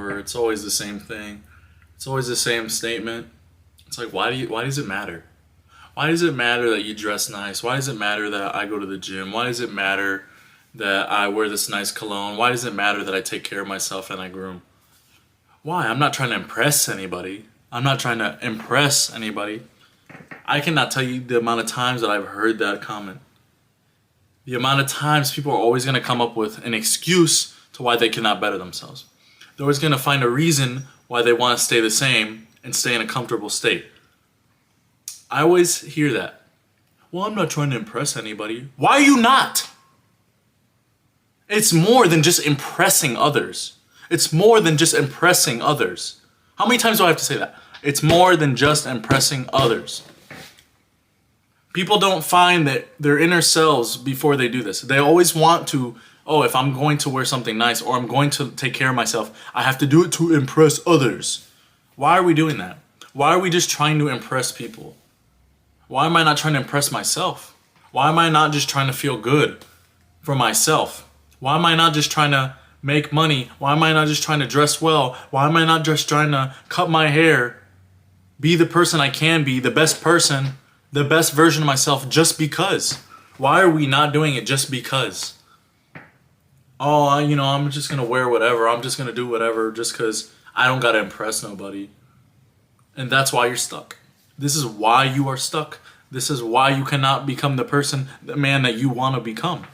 over. It's always the same thing. It's always the same statement. It's like, why does it matter? Why does it matter that you dress nice? Why does it matter that I go to the gym? Why does it matter that I wear this nice cologne? Why does it matter that I take care of myself and I groom? Why? I'm not trying to impress anybody. I'm not trying to impress anybody. I cannot tell you the amount of times that I've heard that comment. The amount of times people are always going to come up with an excuse to why they cannot better themselves. They're always going to find a reason why they want to stay the same and stay in a comfortable state. I always hear that. Well, I'm not trying to impress anybody. Why are you not? It's more than just impressing others. It's more than just impressing others. How many times do I have to say that? It's more than just impressing others. People don't find that their inner selves before they do this. They always want to, oh, if I'm going to wear something nice or I'm going to take care of myself, I have to do it to impress others. Why are we doing that? Why are we just trying to impress people? Why am I not trying to impress myself? Why am I not just trying to feel good for myself? Why am I not just trying to make money? Why am I not just trying to dress well? Why am I not just trying to cut my hair, be the person I can be, the best person, the best version of myself just because? Why are we not doing it just because? Oh, I'm just going to wear whatever. I'm just going to do whatever just because I don't got to impress nobody. And that's why you're stuck. This is why you are stuck. This is why you cannot become the person, the man that you want to become.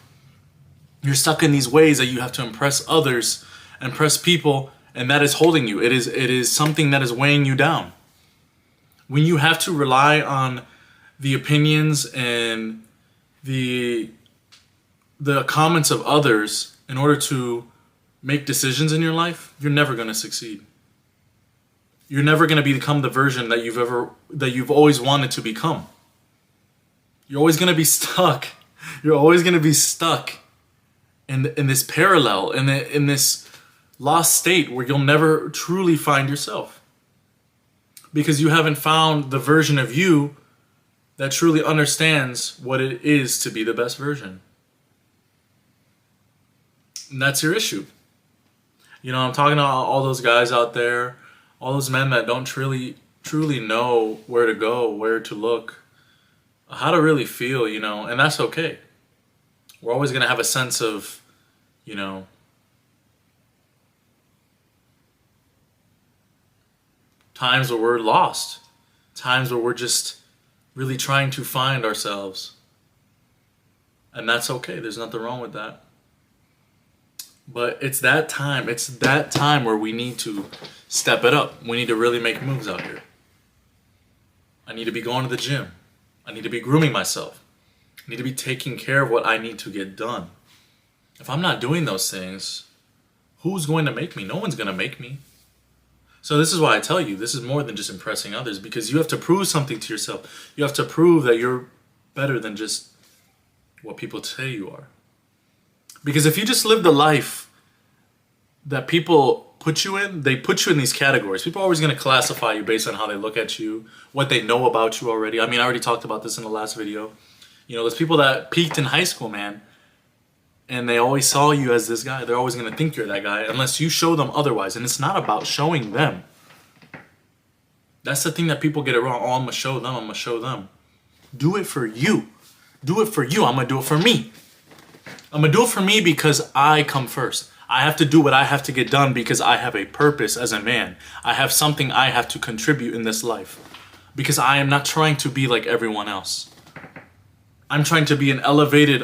You're stuck in these ways that you have to impress others, impress people, and that is holding you. It is something that is weighing you down. When you have to rely on the opinions and the comments of others in order to make decisions in your life, you're never going to succeed. You're never going to become the version that you've always wanted to become. You're always going to be stuck. You're always going to be stuck in this parallel, in this lost state where you'll never truly find yourself. Because you haven't found the version of you that truly understands what it is to be the best version. And that's your issue. I'm talking to all those guys out there, all those men that don't truly know where to go, where to look, how to really feel, and that's okay. We're always going to have a sense of, times where we're lost, times where we're just really trying to find ourselves. And that's okay. There's nothing wrong with that. But it's that time where we need to step it up. We need to really make moves out here. I need to be going to the gym. I need to be grooming myself. I need to be taking care of what I need to get done. If I'm not doing those things, who's going to make me? No one's going to make me. So this is why I tell you, this is more than just impressing others, because you have to prove something to yourself. You have to prove that you're better than just what people say you are. Because if you just live the life that people put you in, they put you in these categories. People are always going to classify you based on how they look at you, what they know about you already. I already talked about this in the last video. There's people that peaked in high school, man, and they always saw you as this guy. They're always going to think you're that guy unless you show them otherwise. And it's not about showing them. That's the thing that people get it wrong. Oh, I'm going to show them. I'm going to show them. Do it for you. Do it for you. I'm going to do it for me. I'm going to do it for me because I come first. I have to do what I have to get done because I have a purpose as a man. I have something I have to contribute in this life. Because I am not trying to be like everyone else. I'm trying to be an elevated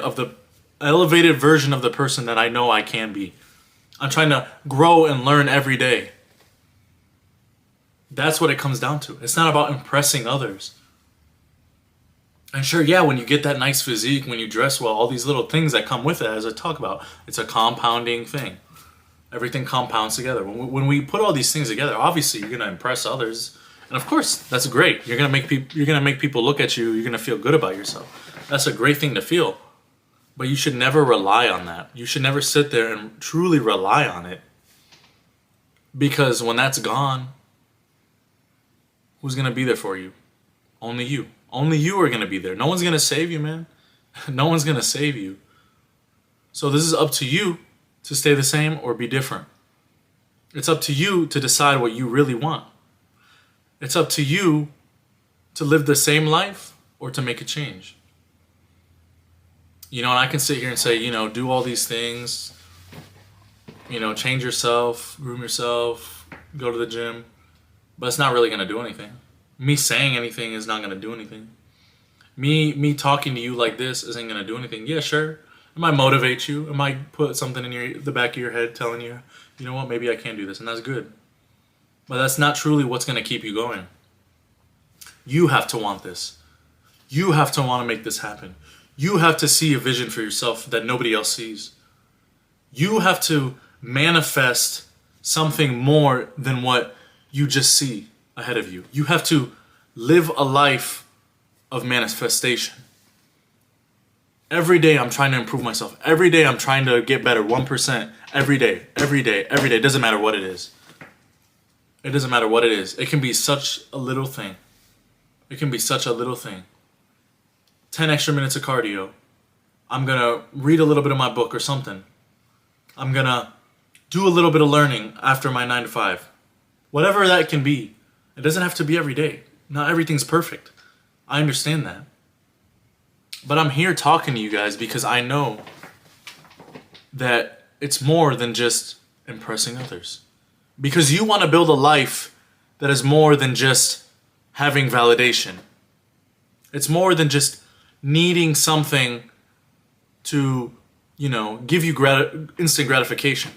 version of the person that I know I can be. I'm trying to grow and learn every day. That's what it comes down to. It's not about impressing others. And sure, yeah, when you get that nice physique, when you dress well, all these little things that come with it, as I talk about, it's a compounding thing. Everything compounds together. When we put all these things together, obviously you're going to impress others. And of course, that's great. You're going to make people look at you. You're going to feel good about yourself. That's a great thing to feel. But you should never rely on that. You should never sit there and truly rely on it. Because when that's gone, who's going to be there for you? Only you. Only you are going to be there. No one's going to save you, man. No one's going to save you. So this is up to you to stay the same or be different. It's up to you to decide what you really want. It's up to you to live the same life or to make a change. And I can sit here and say, do all these things, change yourself, groom yourself, go to the gym, but it's not really going to do anything. Me saying anything is not going to do anything. Me talking to you like this isn't going to do anything. Yeah, sure. It might motivate you. It might put something in the back of your head telling you, you know what, maybe I can do this, and that's good. But that's not truly what's going to keep you going. You have to want this. You have to want to make this happen. You have to see a vision for yourself that nobody else sees. You have to manifest something more than what you just see ahead of you. You have to live a life of manifestation. Every day I'm trying to improve myself. Every day I'm trying to get better 1%. Every day. It doesn't matter what it is. It doesn't matter what it is. It can be such a little thing. 10 extra minutes of cardio. I'm going to read a little bit of my book or something. I'm going to do a little bit of learning after my 9 to 5. Whatever that can be. It doesn't have to be every day. Not everything's perfect. I understand that. But I'm here talking to you guys because I know that it's more than just impressing others. Because you want to build a life that is more than just having validation. It's more than just needing something to, give you instant gratification.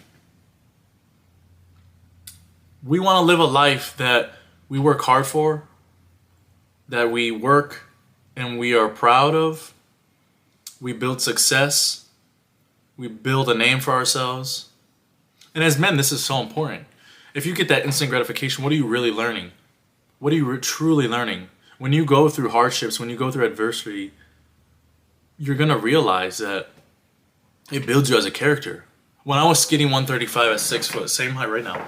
We want to live a life that we work hard for, that we work and we are proud of. We build success. We build a name for ourselves. And as men, this is so important. If you get that instant gratification, what are you really learning? What are you truly learning? When you go through hardships, when you go through adversity, you're going to realize that it builds you as a character. When I was skinny 135 at 6 foot, same height right now.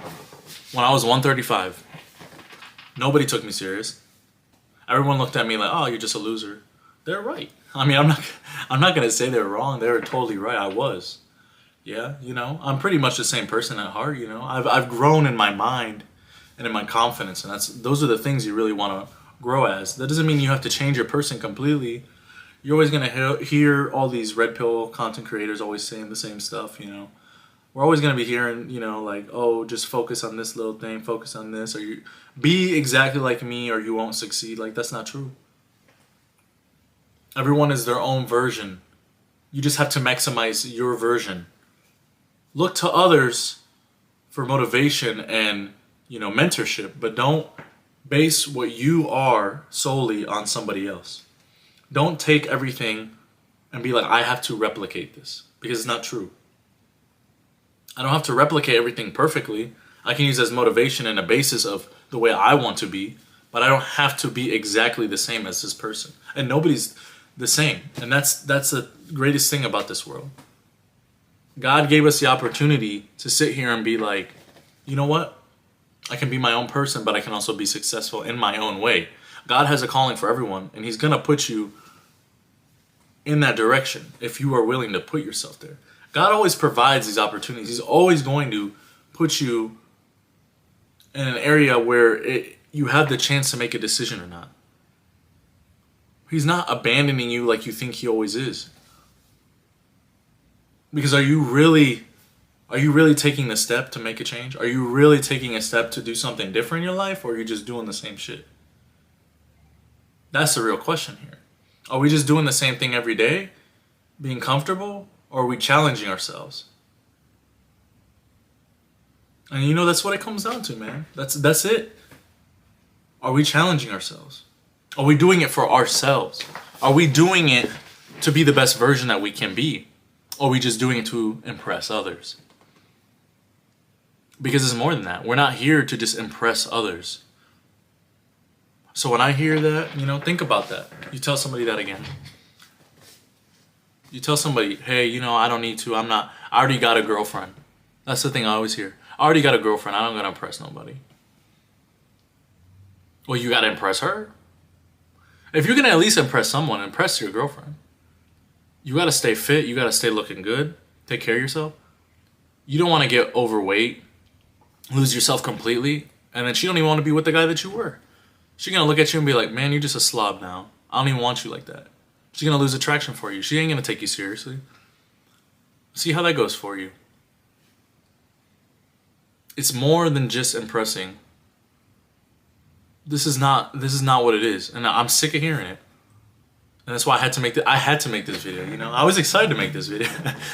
When I was 135, nobody took me serious. Everyone looked at me like, oh, you're just a loser. They're right. I mean, I'm not going to say they're wrong. They were totally right. I was. Yeah, I'm pretty much the same person at heart, I've grown in my mind and in my confidence, and those are the things you really want to grow as. That doesn't mean you have to change your person completely. You're always going to hear all these red pill content creators always saying the same stuff, We're always going to be hearing, like, oh, just focus on this little thing, focus on this, or you be exactly like me or you won't succeed. Like, that's not true. Everyone is their own version. You just have to maximize your version. Look to others for motivation and, mentorship, but don't base what you are solely on somebody else. Don't take everything and be like, I have to replicate this, because it's not true. I don't have to replicate everything perfectly. I can use it as motivation and a basis of the way I want to be, but I don't have to be exactly the same as this person. And nobody's the same. And that's the greatest thing about this world. God gave us the opportunity to sit here and be like, you know what? I can be my own person, but I can also be successful in my own way. God has a calling for everyone, and He's going to put you in that direction if you are willing to put yourself there. God always provides these opportunities. He's always going to put you in an area where you have the chance to make a decision or not. He's not abandoning you like you think He always is. Because are you really taking the step to make a change? Are you really taking a step to do something different in your life, or are you just doing the same shit? That's the real question here. Are we just doing the same thing every day, being comfortable, or are we challenging ourselves? And that's what it comes down to, man. That's it. Are we challenging ourselves? Are we doing it for ourselves? Are we doing it to be the best version that we can be? Or are we just doing it to impress others? Because it's more than that. We're not here to just impress others. So when I hear that, think about that. You tell somebody that again. You tell somebody, hey, I don't need to. I already got a girlfriend. That's the thing I always hear. I already got a girlfriend. I don't gotta impress nobody. Well, you gotta impress her. If you're gonna at least impress someone, impress your girlfriend. You gotta stay fit. You gotta stay looking good. Take care of yourself. You don't want to get overweight lose yourself completely, and then she don't even want to be with the guy that you were. She's gonna look at you and be like, man, you're just a slob now. I don't even want you like that. She's gonna lose attraction for you. She ain't gonna take you seriously. See how that goes for you. It's more than just impressing. This is not what it is, and I'm sick of hearing it. And that's why I had to make this video. You know, I was excited to make this video.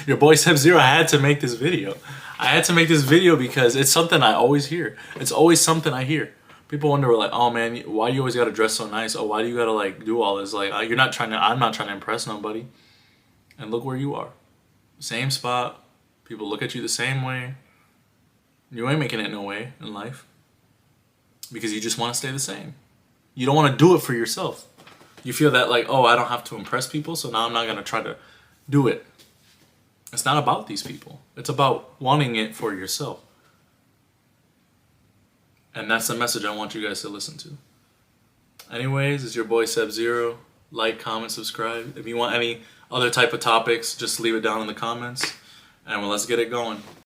Your boy Seb Zero had to make this video. I had to make this video because it's something I always hear. It's always something I hear. People wonder, like, oh man, why do you always gotta dress so nice? Oh, why do you gotta like do all this? Like, I'm not trying to impress nobody. And look where you are. Same spot. People look at you the same way. You ain't making it no way in life. Because you just want to stay the same. You don't want to do it for yourself. You feel that like, oh, I don't have to impress people, so now I'm not going to try to do it. It's not about these people. It's about wanting it for yourself. And that's the message I want you guys to listen to. Anyways, it's your boy Seb Zero. Like, comment, subscribe. If you want any other type of topics, just leave it down in the comments. And well, let's get it going.